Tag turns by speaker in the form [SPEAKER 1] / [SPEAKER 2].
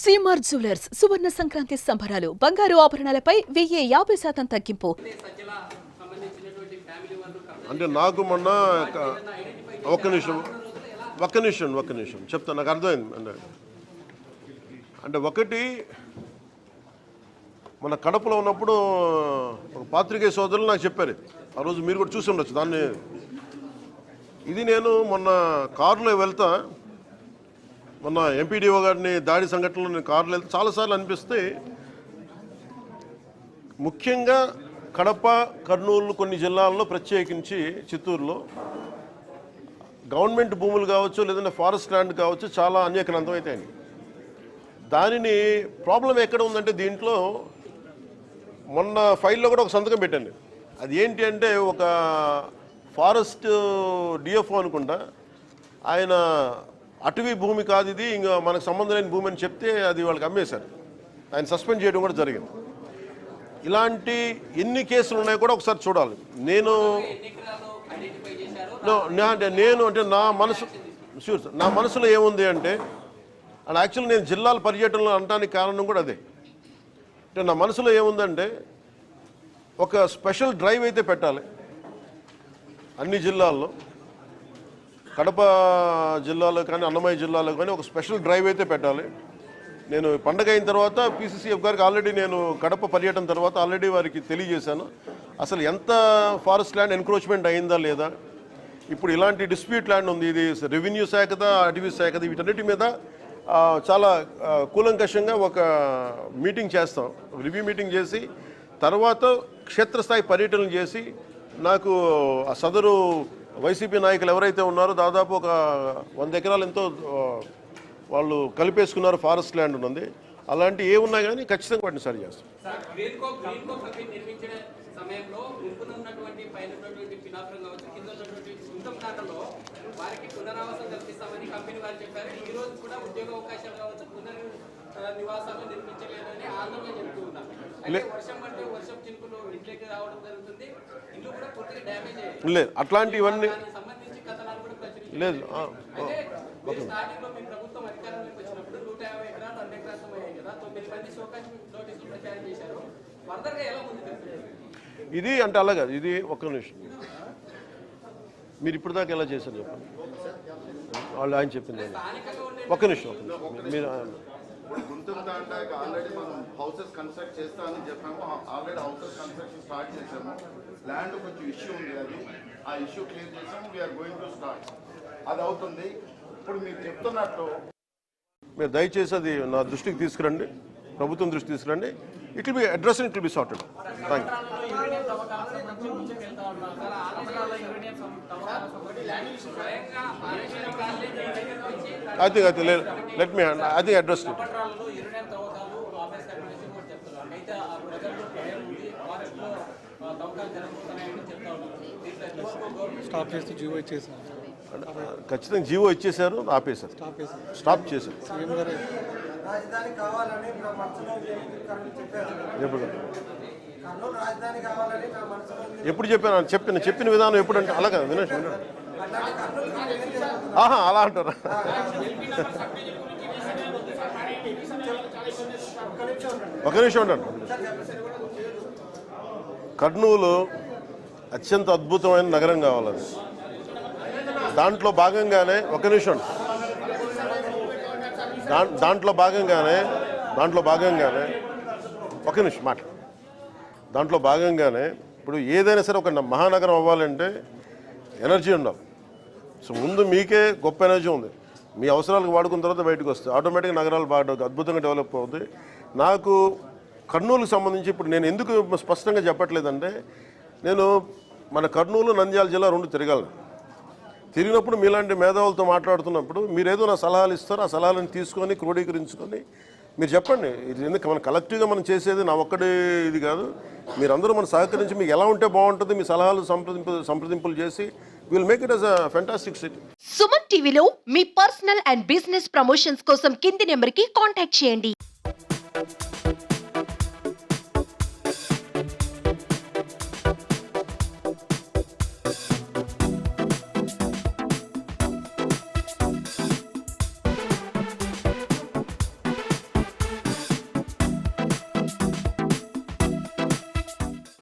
[SPEAKER 1] CMR jewellers సువర్ణ సంక్రాంతి సంబరాలు బంగారు ఆభరణాలపై 1050% తగ్గింపు.
[SPEAKER 2] అంటే నాకు మొన్న ఒక్క నిమిషం చెప్తాను, నాకు అర్థమైంది. అంటే ఒకటి మన కడపలో ఉన్నప్పుడు ఒక పాత్రికేయ సోదరులు నాకు చెప్పారు, ఆ రోజు మీరు కూడా చూసి ఉండొచ్చు దాన్ని. ఇది నేను మొన్న కారులో వెళ్తా, మొన్న ఎంపీడీఓ గారిని దాడి సంఘటనలో నేను కారులో వెళ్తే చాలాసార్లు అనిపిస్తే, ముఖ్యంగా కడప, కర్నూలు కొన్ని జిల్లాల్లో, ప్రత్యేకించి చిత్తూరులో గవర్నమెంట్ భూములు కావచ్చు, లేదంటే ఫారెస్ట్ ల్యాండ్ కావచ్చు, చాలా అన్యాక్రాంతం అవుతాయండి. దానిని ప్రాబ్లం ఎక్కడ ఉందంటే, దీంట్లో మొన్న ఫైల్లో కూడా ఒక సంతకం పెట్టండి. అది ఏంటి అంటే, ఒక ఫారెస్ట్ డిఎఫ్ఓ అనుకుంటా, ఆయన అటవీ భూమి కాదు ఇది, ఇంకా మనకు సంబంధం లేని భూమి అని చెప్తే అది వాళ్ళకి అమ్మేశారు. ఆయన సస్పెండ్ చేయడం కూడా జరిగింది. ఇలాంటి ఎన్ని కేసులు ఉన్నాయో కూడా ఒకసారి చూడాలి. నేను అంటే నా మనసులో ఏముంది అంటే, అండ్ యాక్చువల్లీ నేను జిల్లాల పర్యటనలో అనడానికి కారణం కూడా అదే. అంటే నా మనసులో ఏముందంటే, ఒక స్పెషల్ డ్రైవ్ అయితే పెట్టాలి అన్ని జిల్లాల్లో, కడప జిల్లాలో కానీ అన్నమయ్య జిల్లాలో కానీ ఒక స్పెషల్ డ్రైవ్ అయితే పెట్టాలి. నేను పండగ అయిన తర్వాత పీసీసీఎఫ్ గారికి ఆల్రెడీ నేను కడప పర్యటన తర్వాత ఆల్రెడీ వారికి తెలియజేశాను, అసలు ఎంత ఫారెస్ట్ ల్యాండ్ ఎన్క్రోచ్మెంట్ అయిందా లేదా. ఇప్పుడు ఇలాంటి డిస్ప్యూట్ ల్యాండ్ ఉంది, ఇది రెవెన్యూ శాఖదా, అటవీ శాఖదా, వీటన్నిటి మీద చాలా కూలంకషంగా ఒక మీటింగ్ చేస్తాం, రివ్యూ మీటింగ్ చేసి తర్వాత క్షేత్రస్థాయి పర్యటనలు చేసి, నాకు ఆ సదరు వైసీపీ నాయకులు ఎవరైతే ఉన్నారో దాదాపు ఒక 100 ఎకరాలు ఎంతో వాళ్ళు కలిపేసుకున్నారు, ఫారెస్ట్ ల్యాండ్ ఉంది. అలాంటి ఏ ఉన్నా కానీ ఖచ్చితంగా వాటిని సరి చేస్తాం. లేదు అట్లాంటివన్నీ లేదు. ఇది అంటే అలాగా, ఇది ఒక్క నిమిషం, మీరు ఇప్పుడు దాకా ఎలా చేశారు చెప్పండి. వాళ్ళు ఆయన చెప్పింది ఒక్క నిమిషం మీరు
[SPEAKER 3] గుంటూరు దాంట్లో ఆల్రెడీ మనం హౌసెస్ కన్స్ట్రక్ట్ చేస్తామని చెప్పాము, ఆల్రెడీ హౌసెస్ కన్స్ట్రక్షన్ స్టార్ట్ చేసాము. ల్యాండ్ కొంచెం ఇష్యూ ఉంది, అది ఆ ఇష్యూ క్లియర్ చేసాము. వీఆర్ గోయింగ్ టు స్టార్ట్, అది అవుతుంది. ఇప్పుడు మీరు చెప్తున్నట్టు
[SPEAKER 2] మీరు దయచేసి అది నా దృష్టికి తీసుకురండి, ప్రభుత్వం దృష్టి తీసుకురండి. It will be address, it will be sorted. Thank you. అయితే లెట్ మీ అది అడ్రస్
[SPEAKER 4] స్టాప్ చేసి జీవో ఇచ్చేసారు.
[SPEAKER 2] ఖచ్చితంగా జీవో ఇచ్చేశారు, ఆపేశారు, స్టాప్ చేశారు. ఎప్పుడు చెప్పిన విధానం ఎప్పుడు అంటే అలాగా వినేష్ అలా అంటారా? ఒక నిమిషం ఉండండి. కర్నూలు అత్యంత అద్భుతమైన నగరం కావాలని, దాంట్లో భాగంగానే ఒక నిమిషం దాంట్లో భాగంగానే ఒక నిమిషం మాట దాంట్లో భాగంగానే ఇప్పుడు ఏదైనా సరే ఒక మహానగరం అవ్వాలంటే ఎనర్జీ ఉండాలి. సో ముందు మీకే గొప్ప ఎనర్జీ ఉంది, మీ అవసరాలకు వాడుకున్న తర్వాత బయటకు వస్తాయి, ఆటోమేటిక్గా నగరాలు బాగా అద్భుతంగా డెవలప్ అవుతాయి. నాకు కర్నూలుకి సంబంధించి ఇప్పుడు నేను ఎందుకు స్పష్టంగా చెప్పట్లేదంటే, నేను మన కర్నూలు, నంద్యాల జిల్లా రెండు తిరిగినప్పుడు మీలాంటి మేధావులతో మాట్లాడుతున్నప్పుడు మీరేదో నా సలహాలు ఇస్తారు, ఆ సలహాలను తీసుకొని క్రోడీకరించుకొని మీరు చెప్పండి. ఇది ఎందుకు మన కలెక్టివ్గా మనం చేసేది నా ఒక్కడే ఇది కాదు, మీరందరూ మన సహకరించి మీకు ఎలా ఉంటే బాగుంటుంది, మీ సలహాలు సంప్రదింపులు చేసి will make it as a fantastic city.
[SPEAKER 1] Suman టీవీలో మీ పర్సనల్ అండ్ బిజినెస్ ప్రమోషన్స్ కోసం కింది నెంబర్కి కాంటాక్ట్ చేయండి.